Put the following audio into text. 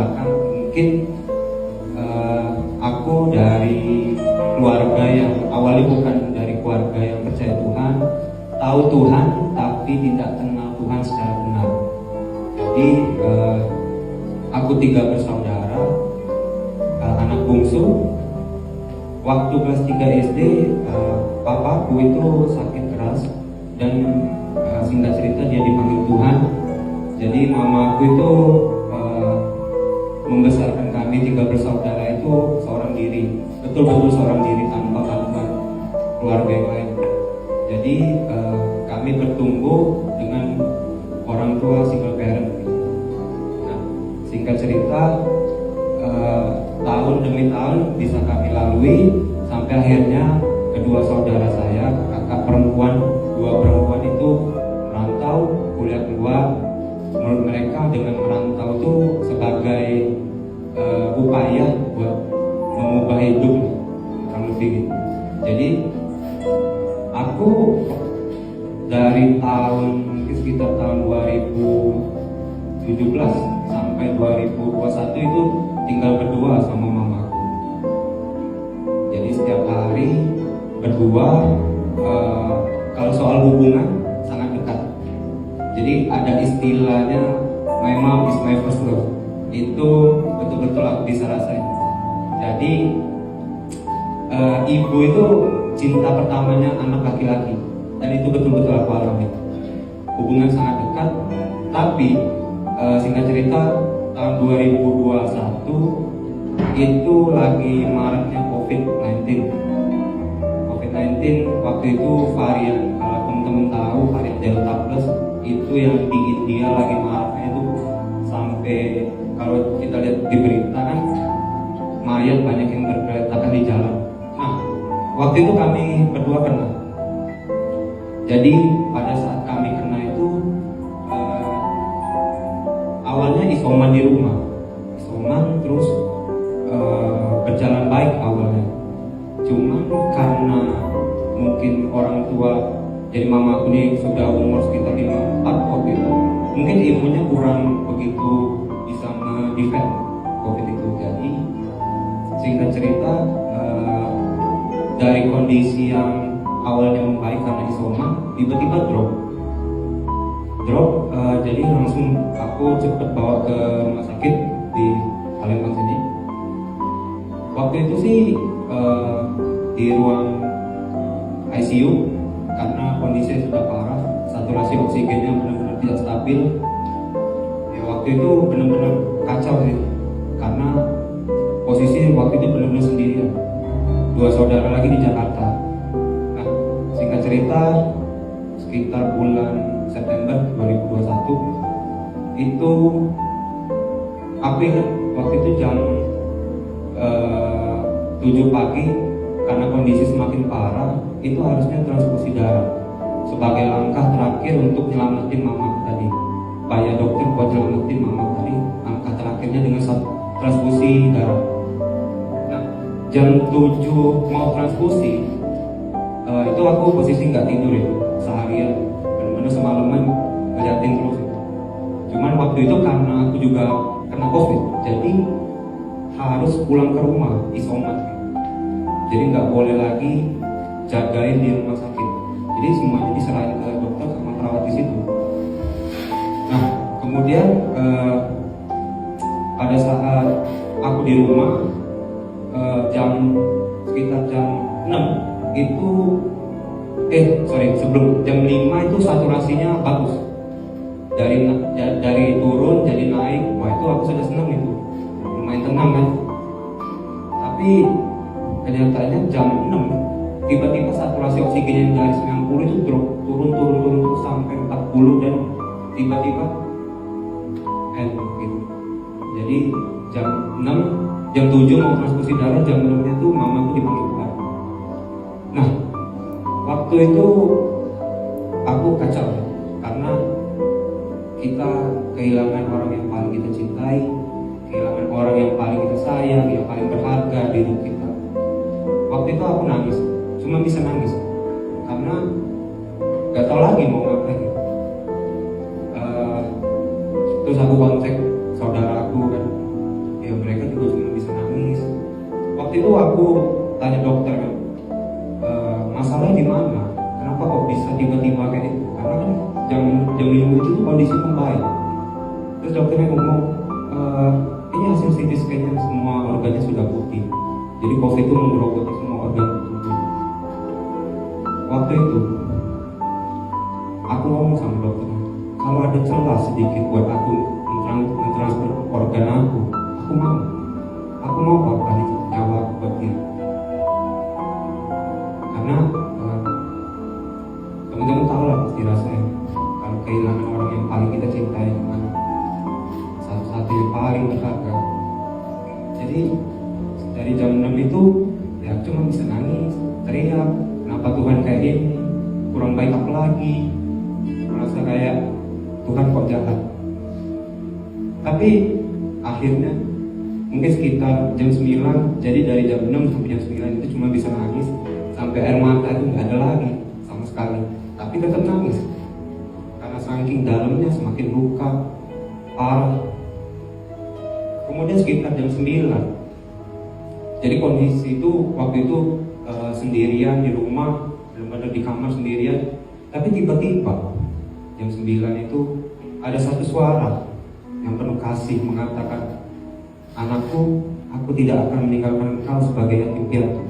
belakang, mungkin aku dari keluarga yang awalnya bukan dari keluarga yang percaya Tuhan, tahu Tuhan tapi tidak kenal Tuhan secara benar. Jadi aku 3 bersaudara, anak bungsu. Waktu kelas 3 SD, papaku itu sakit keras dan singkat cerita dia dipanggil Tuhan. Jadi mamaku itu membesarkan kami 3 bersaudara itu seorang diri, betul-betul seorang diri tanpa bantuan keluarga yang lain. Jadi kami bertumbuh dengan orang tua single parent. Nah, singkat cerita, tahun demi tahun bisa kami lalui sampai akhirnya kedua saudara saya, kakak perempuan, 2 perempuan itu merantau, kuliah keluar. Menurut mereka dengan merantau itu sebagai upaya buat mengubah hidup, kurang lebih gitu. Jadi aku dari tahun mungkin sekitar tahun 2017 sampai 2021 itu tinggal berdua sama mamaku. Jadi setiap hari berdua, kalau soal hubungan sangat dekat. Jadi ada istilahnya my mom is my first love. Itu betul-betul aku bisa rasain. Jadi ibu itu cinta pertamanya anak laki-laki, dan itu betul-betul aku alami. Hubungan sangat dekat, tapi singkat cerita tahun 2021 itu lagi maraknya COVID-19. Waktu itu varian, kalau teman-teman tahu varian Delta Plus itu yang di India lagi maraknya itu, sampai kalau kita lihat di berita kan mayat banyak yang bergeletakan di jalan. Nah, waktu itu kami berdua kena. Jadi pada saat kami kena itu awalnya isoman di rumah, terus berjalan baik awalnya. Cuman karena mungkin orang tua, jadi mamaku ini sudah umur sekitar 54 waktu itu, mungkin ibunya kurang begitu bisa mendefend COVID itu. Jadi singkat cerita, dari kondisi yang awalnya membaik karena isoman, tiba-tiba drop. Jadi langsung aku cepet bawa ke rumah sakit di Palembang sini. Waktu itu sih di ruang ICU karena kondisinya sudah parah, saturasi oksigennya benar-benar tidak stabil. Ya, waktu itu benar-benar kacau sih, karena posisi waktu itu benar-benar sendirian. 2 saudara lagi di Jakarta. Nah, singkat cerita, sekitar bulan September 2021 itu aku ingat waktu itu jam 7 pagi, karena kondisi semakin parah, itu harusnya transfusi darah sebagai langkah terakhir untuk nyelamatin mama tadi. Upaya dokter buat nyelamatin mama tadi, langkah terakhirnya dengan transfusi darah. Nah, jam 7 mau transfusi, itu aku posisi nggak tidur ya, seharian, benar-benar semalaman ngeliatin terus. Cuman waktu itu karena aku juga kena COVID, jadi harus pulang ke rumah isoman. Jadi nggak boleh lagi jagain di rumah sakit. Jadi semuanya diserahin ke dokter sama perawat di situ. Nah, kemudian pada saat aku di rumah, sekitar jam 6 itu sebelum jam 5 itu saturasinya bagus. Dari turun jadi naik. Wah, itu aku sudah senang itu. Lumayan tenang kan. Tapi kenyataannya jam 6 tiba-tiba saturasi oksigen yang dari 90 itu drop, turun terus sampai 40, dan tiba-tiba gitu. Jadi jam 7 mau transfusi darah, jam 6 itu mamaku dipanggil pulang. Nah, waktu itu aku kacau karena kita kehilangan orang yang paling kita cintai, kehilangan orang yang paling kita sayang, yang paling berharga di hidup kita. Waktu itu aku nangis, cuma bisa nangis karena gak tahu lagi mau ngapain. Terus aku kontak saudara aku kan, aku tanya dokter kan, masalahnya di mana? Kenapa kok bisa tiba-tiba kayak itu? Karena kan jam 5 itu tuh kondisi membaik. Terus dokternya ngomong, ini hasil CT scan-nya semua organnya sudah putih. Jadi COVID itu menggerogoti semua organ tubuh. Waktu itu aku ngomong sama dokter, kalau ada celah sedikit buat aku mentransfer organ aku mau. Aku mau balik nyawa aku buat dia. Karena teman-teman tahu lah pasti rasanya kalau kehilangan orang yang paling kita cintai, gimana, satu-satu yang paling berharga. Jadi dari jam 6 itu ya cuma bisa nangis, teriak, kenapa Tuhan kayak ini, kurang baik apa lagi, merasa kayak Tuhan kok jahat. Tapi akhirnya mungkin sekitar jam 9, jadi dari jam 6 sampai jam 9 itu cuma bisa nangis, sampai air mata itu nggak ada lagi sama sekali. Tapi tetap nangis, karena saking dalamnya semakin luka, parah. Kemudian sekitar jam 9, jadi kondisi itu waktu itu sendirian di rumah, benar-benar di kamar sendirian. Tapi tiba-tiba jam 9 itu ada satu suara yang penuh kasih mengatakan, anakku, aku tidak akan meninggalkan engkau sebagai yatim piatu.